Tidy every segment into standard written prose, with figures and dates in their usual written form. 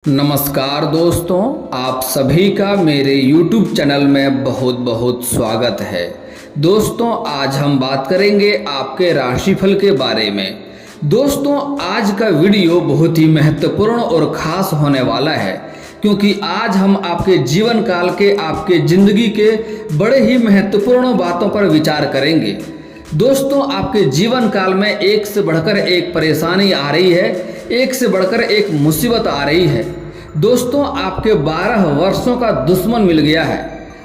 नमस्कार दोस्तों, आप सभी का मेरे YouTube चैनल में बहुत बहुत स्वागत है। दोस्तों, आज हम बात करेंगे आपके राशिफल के बारे में। दोस्तों, आज का वीडियो बहुत ही महत्वपूर्ण और ख़ास होने वाला है, क्योंकि आज हम आपके जीवन काल के, आपके ज़िंदगी के बड़े ही महत्वपूर्ण बातों पर विचार करेंगे। दोस्तों, आपके जीवन काल में एक से बढ़कर एक परेशानी आ रही है, एक से बढ़कर एक मुसीबत आ रही है। दोस्तों, आपके 12 वर्षों का दुश्मन मिल गया है।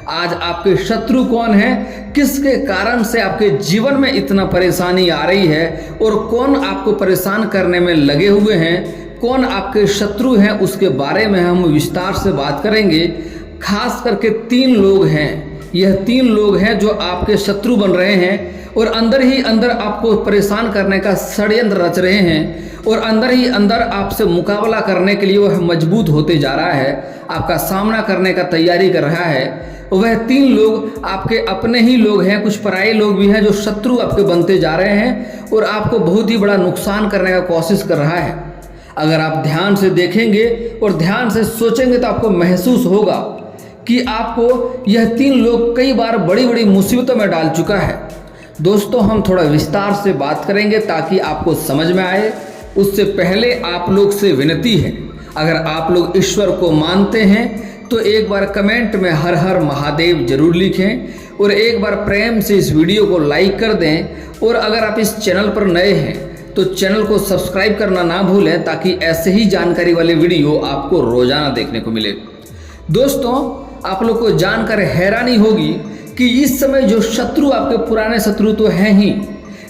आज आपके शत्रु कौन है, किसके कारण से आपके जीवन में इतना परेशानी आ रही है और कौन आपको परेशान करने में लगे हुए हैं, कौन आपके शत्रु हैं, उसके बारे में हम विस्तार से बात करेंगे। खास करके 3 लोग हैं, यह 3 लोग हैं जो आपके शत्रु बन रहे हैं और अंदर ही अंदर आपको परेशान करने का षड्यंत्र रच रहे हैं और अंदर ही अंदर आपसे मुकाबला करने के लिए वह मजबूत होते जा रहा है, आपका सामना करने का तैयारी कर रहा है। वह 3 लोग आपके अपने ही लोग हैं, कुछ पराये लोग भी हैं जो शत्रु आपके बनते जा रहे हैं और आपको बहुत ही बड़ा नुकसान करने का कोशिश कर रहा है। अगर आप ध्यान से देखेंगे और ध्यान से सोचेंगे तो आपको महसूस होगा कि आपको यह 3 लोग कई बार बड़ी बड़ी मुसीबतों में डाल चुका है। दोस्तों, हम थोड़ा विस्तार से बात करेंगे ताकि आपको समझ में आए। उससे पहले आप लोग से विनती है, अगर आप लोग ईश्वर को मानते हैं तो एक बार कमेंट में हर हर महादेव जरूर लिखें और एक बार प्रेम से इस वीडियो को लाइक कर दें। और अगर आप इस चैनल पर नए हैं तो चैनल को सब्सक्राइब करना ना भूलें, ताकि ऐसे ही जानकारी वाले वीडियो आपको रोजाना देखने को मिले। दोस्तों, आप लोग को जानकर हैरानी होगी कि इस समय जो शत्रु, आपके पुराने शत्रु तो हैं ही,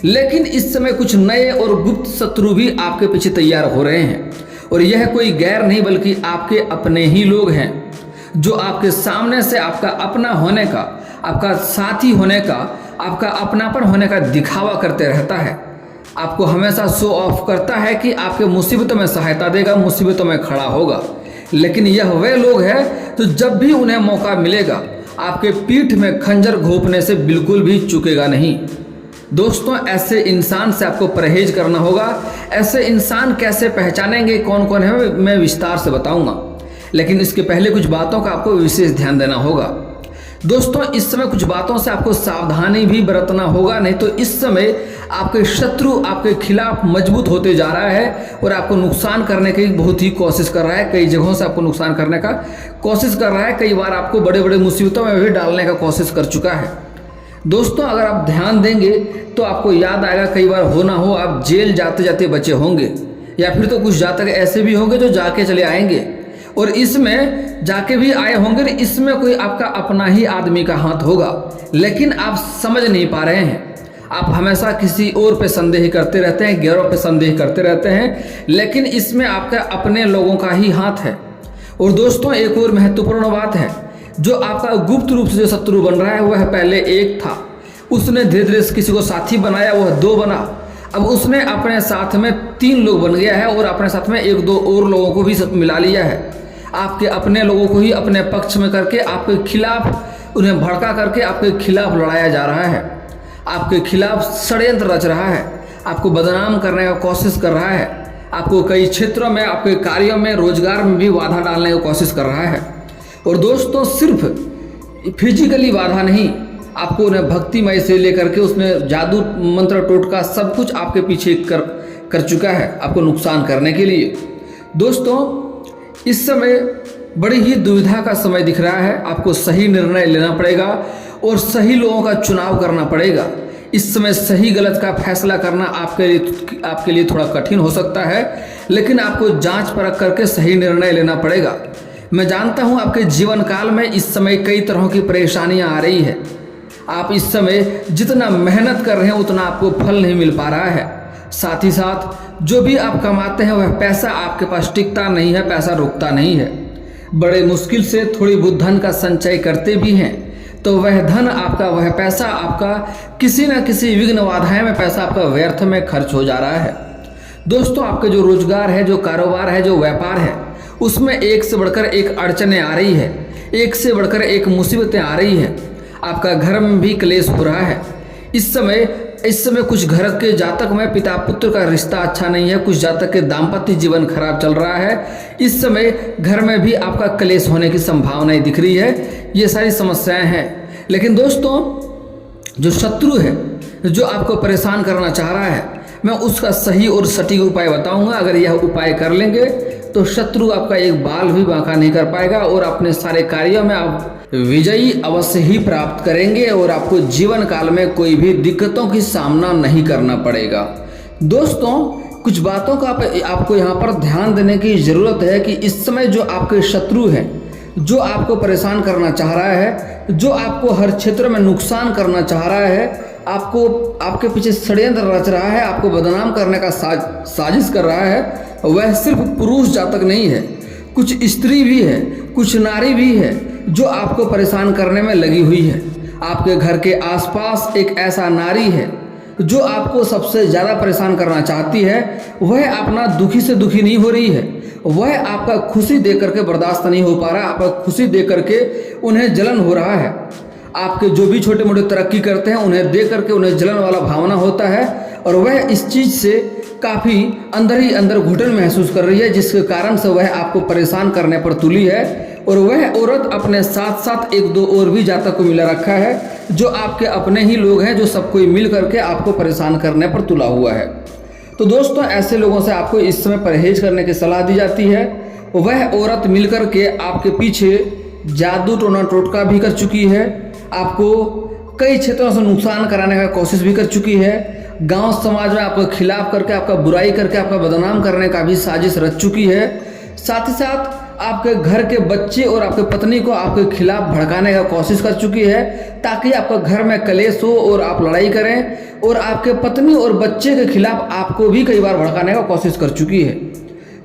लेकिन इस समय कुछ नए और गुप्त शत्रु भी आपके पीछे तैयार हो रहे हैं। और यह कोई गैर नहीं बल्कि आपके अपने ही लोग हैं, जो आपके सामने से आपका अपना होने का, आपका साथी होने का, आपका अपनापन होने का दिखावा करते रहता है। आपको हमेशा शो ऑफ करता है कि आपके मुसीबतों में सहायता देगा, मुसीबतों में खड़ा होगा। लेकिन यह वे लोग हैं तो जब भी उन्हें मौका मिलेगा आपके पीठ में खंजर घोंपने से बिल्कुल भी चूकेगा नहीं। दोस्तों, ऐसे इंसान से आपको परहेज करना होगा। ऐसे इंसान कैसे पहचानेंगे, कौन कौन है, मैं विस्तार से बताऊंगा। लेकिन इसके पहले कुछ बातों का आपको विशेष ध्यान देना होगा। दोस्तों, इस समय कुछ बातों से आपको सावधानी भी बरतना होगा, नहीं तो इस समय आपके शत्रु आपके खिलाफ मजबूत होते जा रहा है और आपको नुकसान करने की बहुत ही कोशिश कर रहा है। कई जगहों से आपको नुकसान करने का कोशिश कर रहा है, कई बार आपको बड़े बड़े मुसीबतों में भी डालने का कोशिश कर चुका है। दोस्तों, अगर आप ध्यान देंगे तो आपको याद आएगा, कई बार हो ना हो आप जेल जाते जाते बचे होंगे, या फिर तो कुछ जातक ऐसे भी होंगे जो जाके चले आएंगे और इसमें जाके भी आए होंगे, इसमें कोई आपका अपना ही आदमी का हाथ होगा, लेकिन आप समझ नहीं पा रहे हैं। आप हमेशा किसी और पे संदेह करते रहते हैं, गैरों पे संदेह करते रहते हैं, लेकिन इसमें आपका अपने लोगों का ही हाथ है। और दोस्तों, एक और महत्वपूर्ण बात है, जो आपका गुप्त रूप से जो शत्रु बन रहा है वह पहले एक था, उसने धीरे धीरे किसी को साथी बनाया, वह 2 बना, अब उसने अपने साथ में 3 लोग बन गया है और अपने साथ में 1-2 और लोगों को भी मिला लिया है। आपके अपने लोगों को ही अपने पक्ष में करके आपके खिलाफ, उन्हें भड़का करके आपके खिलाफ लड़ाया जा रहा है, आपके खिलाफ षड्यंत्र रच रहा है, आपको बदनाम करने का कोशिश कर रहा है, आपको कई क्षेत्रों में, आपके कार्यों में, रोजगार में भी बाधा डालने की कोशिश कर रहा है। और दोस्तों, सिर्फ फिजिकली बाधा नहीं, आपको उन्हें भक्तिमय से लेकर के उसने जादू मंत्र टोटका सब कुछ आपके पीछे कर चुका है, आपको नुकसान करने के लिए। दोस्तों, इस समय बड़ी ही दुविधा का समय दिख रहा है। आपको सही निर्णय लेना पड़ेगा और सही लोगों का चुनाव करना पड़ेगा। इस समय सही गलत का फैसला करना आपके लिए थोड़ा कठिन हो सकता है, लेकिन आपको जांच परख करके सही निर्णय लेना पड़ेगा। मैं जानता हूं आपके जीवन काल में इस समय कई तरह की परेशानियां आ रही है। आप इस समय जितना मेहनत कर रहे हैं उतना आपको फल नहीं मिल पा रहा है। साथ ही साथ जो भी आप कमाते हैं वह पैसा आपके पास टिकता नहीं है, पैसा रुकता नहीं है। बड़े मुश्किल से थोड़ी बहुत धन का संचय करते भी हैं तो वह धन आपका, वह पैसा आपका किसी न किसी विघ्न बाधाएं में पैसा आपका व्यर्थ में खर्च हो जा रहा है। दोस्तों, आपका जो रोजगार है, जो कारोबार है, जो व्यापार है, उसमें एक से बढ़कर एक अड़चनें आ रही है, एक से बढ़कर एक मुसीबतें आ रही है। आपका घर में भी क्लेश हो रहा है। इस समय इस समय कुछ घर के जातक में पिता पुत्र का रिश्ता अच्छा नहीं है, कुछ जातक के दाम्पत्य जीवन खराब चल रहा है। इस समय घर में भी आपका क्लेश होने की संभावनाएं दिख रही है। ये सारी समस्याएं हैं। लेकिन दोस्तों, जो शत्रु है जो आपको परेशान करना चाह रहा है, मैं उसका सही और सटीक उपाय बताऊंगा। अगर यह उपाय कर लेंगे तो शत्रु आपका एक बाल भी बांका नहीं कर पाएगा और अपने सारे कार्यों में आप विजयी अवश्य ही प्राप्त करेंगे और आपको जीवन काल में कोई भी दिक्कतों की सामना नहीं करना पड़ेगा। दोस्तों, कुछ बातों का आपको यहाँ पर ध्यान देने की ज़रूरत है कि इस समय जो आपके शत्रु हैं, जो आपको परेशान करना चाह रहा है, जो आपको हर क्षेत्र में नुकसान करना चाह रहा है, आपको आपके पीछे षड्यंत्र रच रहा है, आपको बदनाम करने का साजिश कर रहा है, वह सिर्फ पुरुष जातक नहीं है, कुछ स्त्री भी है, कुछ नारी भी है जो आपको परेशान करने में लगी हुई है। आपके घर के आसपास एक ऐसा नारी है जो आपको सबसे ज़्यादा परेशान करना चाहती है। वह अपना दुखी से दुखी नहीं हो रही है, वह आपका खुशी दे करके बर्दाश्त नहीं हो पा रहा, आपका खुशी दे करके उन्हें जलन हो रहा है। आपके जो भी छोटे मोटे तरक्की करते हैं उन्हें दे करके उन्हें जलन वाला भावना होता है और वह इस चीज़ से काफ़ी अंदर ही अंदर घुटन महसूस कर रही है, जिसके कारण से वह आपको परेशान करने पर तुली है। और वह औरत अपने साथ साथ एक दो और भी जातक को मिला रखा है जो आपके अपने ही लोग हैं, जो सब कोई मिल करके आपको परेशान करने पर तुला हुआ है। तो दोस्तों, ऐसे लोगों से आपको इस समय परहेज करने की सलाह दी जाती है। वह औरत मिल करके आपके पीछे जादू टोना टोटका भी कर चुकी है, आपको कई क्षेत्रों से नुकसान कराने का कोशिश भी कर चुकी है, गांव समाज में आपके खिलाफ करके, आपका बुराई करके, आपका बदनाम करने का भी साजिश रच चुकी है। साथ ही साथ आपके घर के बच्चे और आपके पत्नी को आपके खिलाफ भड़काने का कोशिश कर चुकी है ताकि आपका घर में कलेश हो और आप लड़ाई करें, और आपके पत्नी और बच्चे के खिलाफ आपको भी कई बार भड़काने का कोशिश कर चुकी है।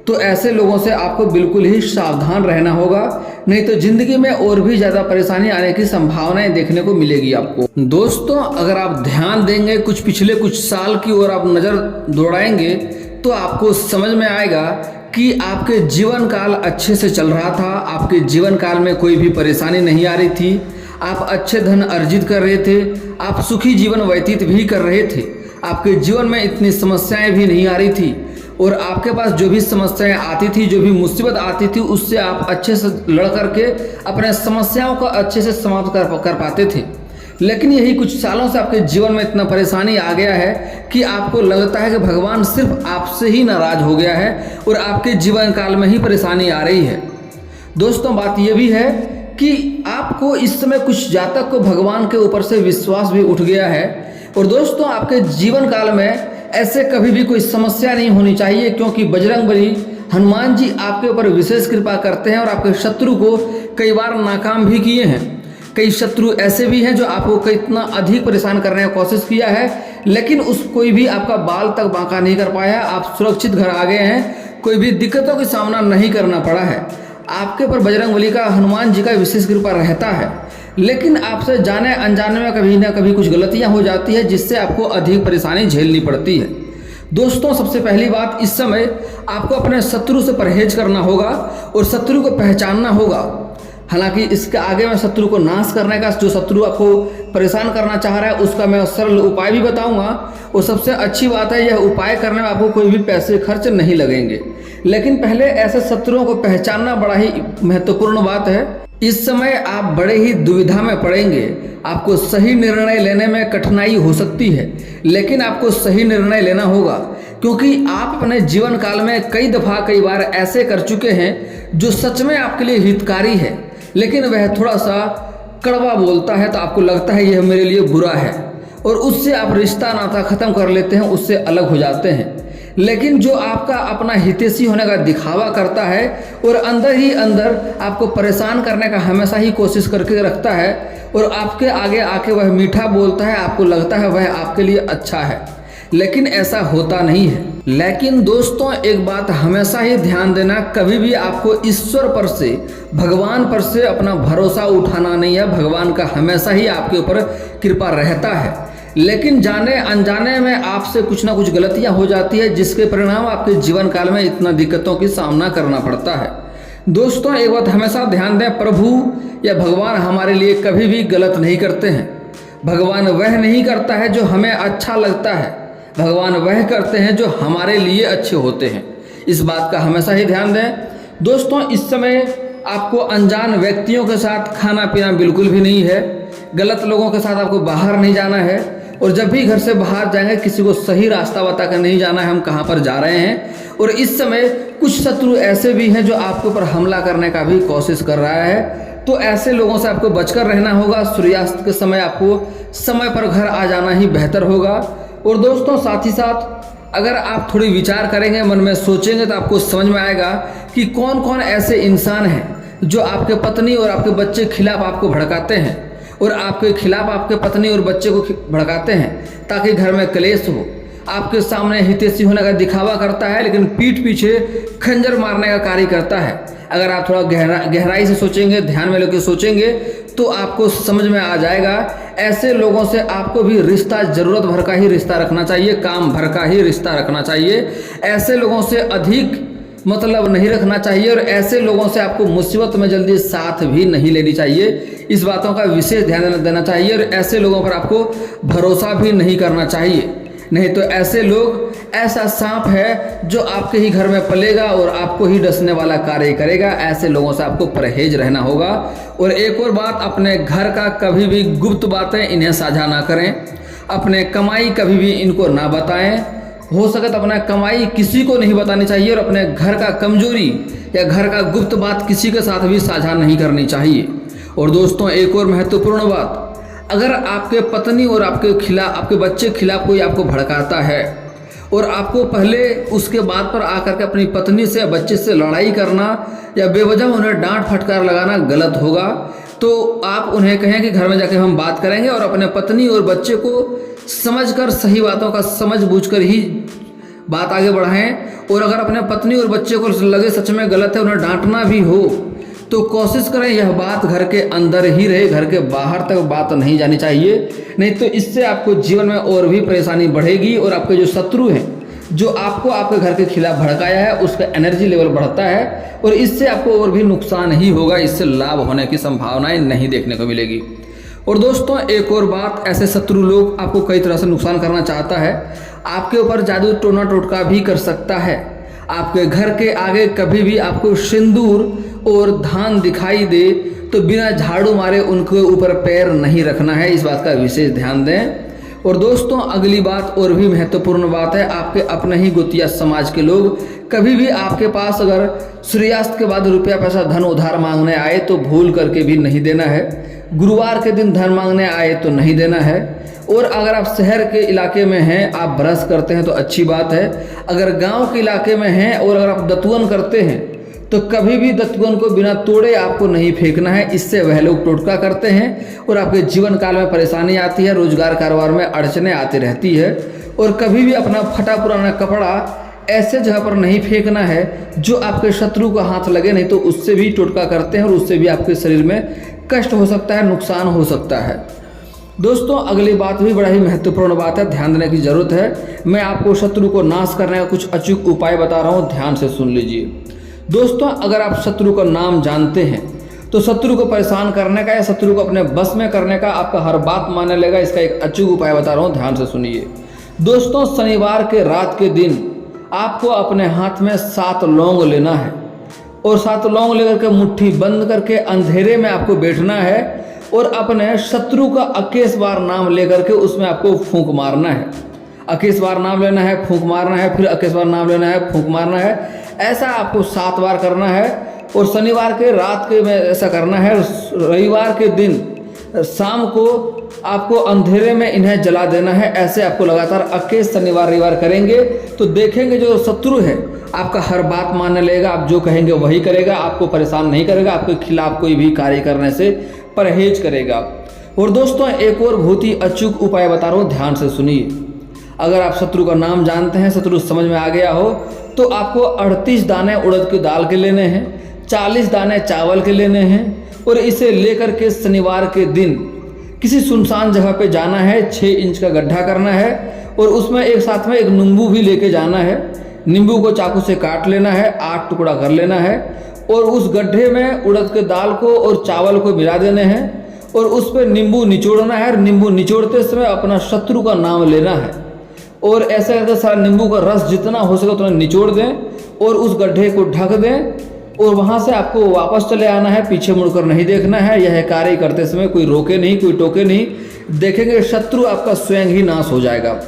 तो ऐसे लोगों से आपको बिल्कुल ही सावधान रहना होगा, नहीं तो जिंदगी में और भी ज़्यादा परेशानी आने की संभावनाएं देखने को मिलेगी आपको। दोस्तों, अगर आप ध्यान देंगे, पिछले कुछ साल की ओर आप नज़र दौड़ाएंगे तो आपको समझ में आएगा कि आपके जीवन काल अच्छे से चल रहा था, आपके जीवन काल में कोई भी परेशानी नहीं आ रही थी, आप अच्छे धन अर्जित कर रहे थे, आप सुखी जीवन व्यतीत भी कर रहे थे, आपके जीवन में इतनी समस्याएं भी नहीं आ रही थी, और आपके पास जो भी समस्याएं आती थी, जो भी मुसीबत आती थी, उससे आप अच्छे से लड़ करके अपने समस्याओं को अच्छे से समाप्त कर पाते थे। लेकिन यही कुछ सालों से आपके जीवन में इतना परेशानी आ गया है कि आपको लगता है कि भगवान सिर्फ आपसे ही नाराज हो गया है और आपके जीवन काल में ही परेशानी आ रही है। दोस्तों, बात यह भी है कि आपको इस समय कुछ जातक को भगवान के ऊपर से विश्वास भी उठ गया है। और दोस्तों, आपके जीवन काल में ऐसे कभी भी कोई समस्या नहीं होनी चाहिए, क्योंकि बजरंगबली हनुमान जी आपके ऊपर विशेष कृपा करते हैं और आपके शत्रु को कई बार नाकाम भी किए हैं। कई शत्रु ऐसे भी हैं जो आपको कितना अधिक परेशान करने का कोशिश किया है, लेकिन कोई भी आपका बाल तक बांका नहीं कर पाया। आप सुरक्षित घर आ गए हैं, कोई भी दिक्कतों का सामना नहीं करना पड़ा है। आपके ऊपर बजरंगबली का, हनुमान जी का विशेष कृपा रहता है, लेकिन आपसे जाने अनजाने में कभी ना कभी कुछ गलतियां हो जाती है, जिससे आपको अधिक परेशानी झेलनी पड़ती है। दोस्तों, सबसे पहली बात, इस समय आपको अपने शत्रु से परहेज करना होगा और शत्रु को पहचानना होगा। हालांकि इसके आगे मैं शत्रु को नाश करने का, जो शत्रु आपको परेशान करना चाह रहा है, उसका मैं सरल उपाय भी बताऊंगा। और सबसे अच्छी बात है, यह उपाय करने में आपको कोई भी पैसे खर्च नहीं लगेंगे। लेकिन पहले ऐसे शत्रुओं को पहचानना बड़ा ही महत्वपूर्ण बात है। इस समय आप बड़े ही दुविधा में पड़ेंगे, आपको सही निर्णय लेने में कठिनाई हो सकती है, लेकिन आपको सही निर्णय लेना होगा, क्योंकि आप अपने जीवन काल में कई बार ऐसे कर चुके हैं जो सच में आपके लिए हितकारी है, लेकिन वह थोड़ा सा कड़वा बोलता है तो आपको लगता है यह मेरे लिए बुरा है, और उससे आप रिश्ता नाता ख़त्म कर लेते हैं, उससे अलग हो जाते हैं। लेकिन जो आपका अपना हितैषी होने का दिखावा करता है और अंदर ही अंदर आपको परेशान करने का हमेशा ही कोशिश करके रखता है, और आपके आगे आके वह मीठा बोलता है, आपको लगता है वह आपके लिए अच्छा है, लेकिन ऐसा होता नहीं है। लेकिन दोस्तों, एक बात हमेशा ही ध्यान देना, कभी भी आपको ईश्वर पर से, भगवान पर से अपना भरोसा उठाना नहीं है। भगवान का हमेशा ही आपके ऊपर कृपा रहता है, लेकिन जाने अनजाने में आपसे कुछ ना कुछ गलतियां हो जाती है, जिसके परिणाम आपके जीवन काल में इतना दिक्कतों की सामना करना पड़ता है। दोस्तों, एक बात हमेशा ध्यान दें, प्रभु या भगवान हमारे लिए कभी भी गलत नहीं करते हैं। भगवान वह नहीं करता है जो हमें अच्छा लगता है, भगवान वह करते हैं जो हमारे लिए अच्छे होते हैं। इस बात का हमेशा ही ध्यान दें। दोस्तों, इस समय आपको अनजान व्यक्तियों के साथ खाना पीना बिल्कुल भी नहीं है, गलत लोगों के साथ आपको बाहर नहीं जाना है, और जब भी घर से बाहर जाएंगे किसी को सही रास्ता बता कर नहीं जाना है हम कहाँ पर जा रहे हैं। और इस समय कुछ शत्रु ऐसे भी हैं जो आपके ऊपर हमला करने का भी कोशिश कर रहा है, तो ऐसे लोगों से आपको बचकर रहना होगा। सूर्यास्त के समय आपको समय पर घर आ जाना ही बेहतर होगा। और दोस्तों, साथ ही साथ अगर आप थोड़ी विचार करेंगे, मन में सोचेंगे, तो आपको समझ में आएगा कि कौन कौन ऐसे इंसान हैं जो आपके पत्नी और आपके बच्चे के खिलाफ आपको भड़काते हैं, और आपके खिलाफ आपके पत्नी और बच्चे को भड़काते हैं ताकि घर में क्लेश हो। आपके सामने हितैषी होने का दिखावा करता है, लेकिन पीठ पीछे खंजर मारने का कार्य करता है। अगर आप थोड़ा गहराई से सोचेंगे, ध्यान में लेकर सोचेंगे, तो आपको समझ में आ जाएगा ऐसे लोगों से आपको भी रिश्ता ज़रूरत भर का ही रिश्ता रखना चाहिए, काम भर का ही रिश्ता रखना चाहिए। ऐसे लोगों से अधिक मतलब नहीं रखना चाहिए, और ऐसे लोगों से आपको मुसीबत में जल्दी साथ भी नहीं लेनी चाहिए। इस बातों का विशेष ध्यान देना चाहिए, और ऐसे लोगों पर आपको भरोसा भी नहीं करना चाहिए। नहीं तो ऐसे लोग ऐसा सांप है जो आपके ही घर में पलेगा और आपको ही डसने वाला कार्य करेगा। ऐसे लोगों से आपको परहेज रहना होगा। और एक और बात, अपने घर का कभी भी गुप्त बातें इन्हें साझा ना करें, अपने कमाई कभी भी इनको ना बताएं। हो सके तो अपना कमाई किसी को नहीं बतानी चाहिए, और अपने घर का कमजोरी या घर का गुप्त बात किसी के साथ भी साझा नहीं करनी चाहिए। और दोस्तों, एक और महत्वपूर्ण बात, अगर आपके पत्नी और आपके खिलाफ, आपके बच्चे के खिलाफ कोई आपको भड़काता है, और आपको पहले उसके बात पर आकर के अपनी पत्नी से या बच्चे से लड़ाई करना या बेवजह उन्हें डांट फटकार लगाना गलत होगा, तो आप उन्हें कहें कि घर में जाके हम बात करेंगे, और अपने पत्नी और बच्चे को समझकर सही बातों का समझ बूझकर ही बात आगे बढ़ाएं। और अगर अपने पत्नी और बच्चे को लगे सच में गलत है, उन्हें डांटना भी हो, तो कोशिश करें यह बात घर के अंदर ही रहे, घर के बाहर तक बात नहीं जानी चाहिए। नहीं तो इससे आपको जीवन में और भी परेशानी बढ़ेगी, और आपके जो शत्रु हैं, जो आपको आपके घर के खिलाफ भड़काया है, उसका एनर्जी लेवल बढ़ता है, और इससे आपको और भी नुकसान ही होगा, इससे लाभ होने की संभावनाएं नहीं देखने को मिलेगी। और दोस्तों, एक और बात, ऐसे शत्रु लोग आपको कई तरह से नुकसान करना चाहता है। आपके ऊपर जादू टोना टोटका भी कर सकता है। आपके घर के आगे कभी भी आपको सिंदूर और धान दिखाई दे तो बिना झाड़ू मारे उनके ऊपर पैर नहीं रखना है। इस बात का विशेष ध्यान दें। और दोस्तों, अगली बात और भी महत्वपूर्ण बात है, आपके अपने ही गोतिया समाज के लोग कभी भी आपके पास अगर सूर्यास्त के बाद रुपया पैसा धन उधार मांगने आए तो भूल करके भी नहीं देना है। गुरुवार के दिन धन मांगने आए तो नहीं देना है। और अगर आप शहर के इलाके में हैं, आप ब्रश करते हैं तो अच्छी बात है। अगर गांव के इलाके में हैं और अगर आप दतुअन करते हैं तो कभी भी दतुअन को बिना तोड़े आपको नहीं फेंकना है। इससे वह लोग टोटका करते हैं और आपके जीवन काल में परेशानी आती है, रोजगार कारोबार में अड़चने आती रहती है। और कभी भी अपना फटा पुराना कपड़ा ऐसे जगह पर नहीं फेंकना है जो आपके शत्रु को हाथ लगे, नहीं तो उससे भी टोटका करते हैं और उससे भी आपके शरीर में कष्ट हो सकता है, नुकसान हो सकता है। दोस्तों, अगली बात भी बड़ा ही महत्वपूर्ण बात है, ध्यान देने की जरूरत है। मैं आपको शत्रु को नाश करने का कुछ अचूक उपाय बता रहा हूँ, ध्यान से सुन लीजिए। दोस्तों, अगर आप शत्रु का नाम जानते हैं तो शत्रु को परेशान करने का या शत्रु को अपने बस में करने का आपका हर बात मानने लगेगा। इसका एक अचूक उपाय बता रहा हूँ, ध्यान से सुनिए। दोस्तों, शनिवार के रात के दिन आपको अपने हाथ में 7 लौंग लेना है और 7 लौंग लेकर के मुट्ठी बंद करके अंधेरे में आपको बैठना है और अपने शत्रु का 21 बार नाम लेकर के उसमें आपको फूंक मारना है। 21 बार नाम लेना है, फूंक मारना है, फिर 21 बार नाम लेना है, फूंक मारना है। ऐसा आपको 7 बार करना है और शनिवार के रात के में ऐसा करना है। रविवार के दिन शाम को आपको अंधेरे में इन्हें जला देना है। ऐसे आपको लगातार 21 शनिवार रविवार करेंगे तो देखेंगे जो शत्रु है आपका हर बात मानने लगेगा, आप जो कहेंगे वही करेगा, आपको परेशान नहीं करेगा, आपके खिलाफ कोई भी कार्य करने से परहेज करेगा। और दोस्तों, एक और बहुत ही अचूक उपाय बता रहा हूँ, ध्यान से सुनिए। अगर आप शत्रु का नाम जानते हैं, शत्रु समझ में आ गया हो, तो आपको 38 दाने उड़द की दाल के लेने हैं, 40 दाने चावल के लेने हैं और इसे लेकर के शनिवार के दिन किसी सुनसान जगह पे जाना है। 6 इंच का गड्ढा करना है और उसमें एक साथ में एक नींबू भी लेके जाना है। नींबू को चाकू से काट लेना है, 8 टुकड़ा कर लेना है और उस गड्ढे में उड़द के दाल को और चावल को मिला देने हैं और उस पर नींबू निचोड़ना है और नींबू निचोड़ते समय अपना शत्रु का नाम लेना है और ऐसा करके सारा नींबू का रस जितना हो सके उतना निचोड़ दें और उस गड्ढे को ढक दें और वहाँ से आपको वापस चले आना है, पीछे मुड़कर नहीं देखना है। यह कार्य करते समय कोई रोके नहीं, कोई टोके नहीं, देखेंगे शत्रु आपका स्वयं ही नाश हो जाएगा।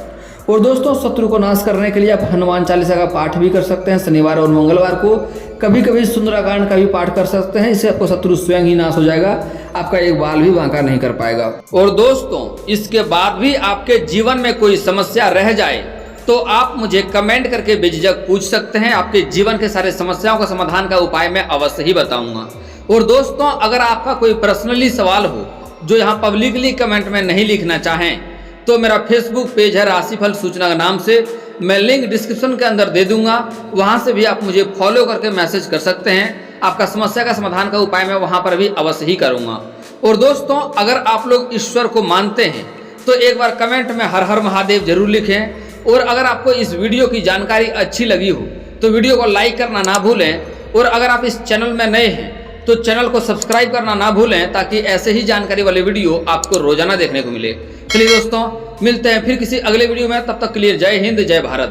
और दोस्तों शत्रु को नाश करने के लिए आप हनुमान चालीसा का पाठ भी कर सकते हैं। शनिवार और मंगलवार को कभी कभी सुंदराकांड का भी पाठ कर सकते हैं। इससे आपको शत्रु स्वयं ही नाश हो जाएगा, आपका एक बाल भी बांका नहीं कर पाएगा। और दोस्तों इसके बाद भी आपके जीवन में कोई समस्या रह जाए तो आप मुझे कमेंट करके बेझिझक पूछ सकते हैं। आपके जीवन के सारे समस्याओं का समाधान का उपाय मैं अवश्य ही बताऊंगा। और दोस्तों अगर आपका कोई पर्सनली सवाल हो जो यहाँ पब्लिकली कमेंट में नहीं लिखना चाहें तो मेरा फेसबुक पेज है राशिफल सूचना के नाम से, मैं लिंक डिस्क्रिप्शन के अंदर दे दूंगा, वहां से भी आप मुझे फॉलो करके मैसेज कर सकते हैं। आपका समस्या का समाधान का उपाय मैं वहां पर भी अवश्य ही करूंगा। और दोस्तों अगर आप लोग ईश्वर को मानते हैं तो एक बार कमेंट में हर हर महादेव जरूर लिखें। और अगर आपको इस वीडियो की जानकारी अच्छी लगी हो तो वीडियो को लाइक करना ना भूलें। और अगर आप इस चैनल में नए हैं तो चैनल को सब्सक्राइब करना ना भूलें ताकि ऐसे ही जानकारी वाले वीडियो आपको रोजाना देखने को मिले। चलिए दोस्तों मिलते हैं फिर किसी अगले वीडियो में, तब तक के लिए जय हिंद जय भारत।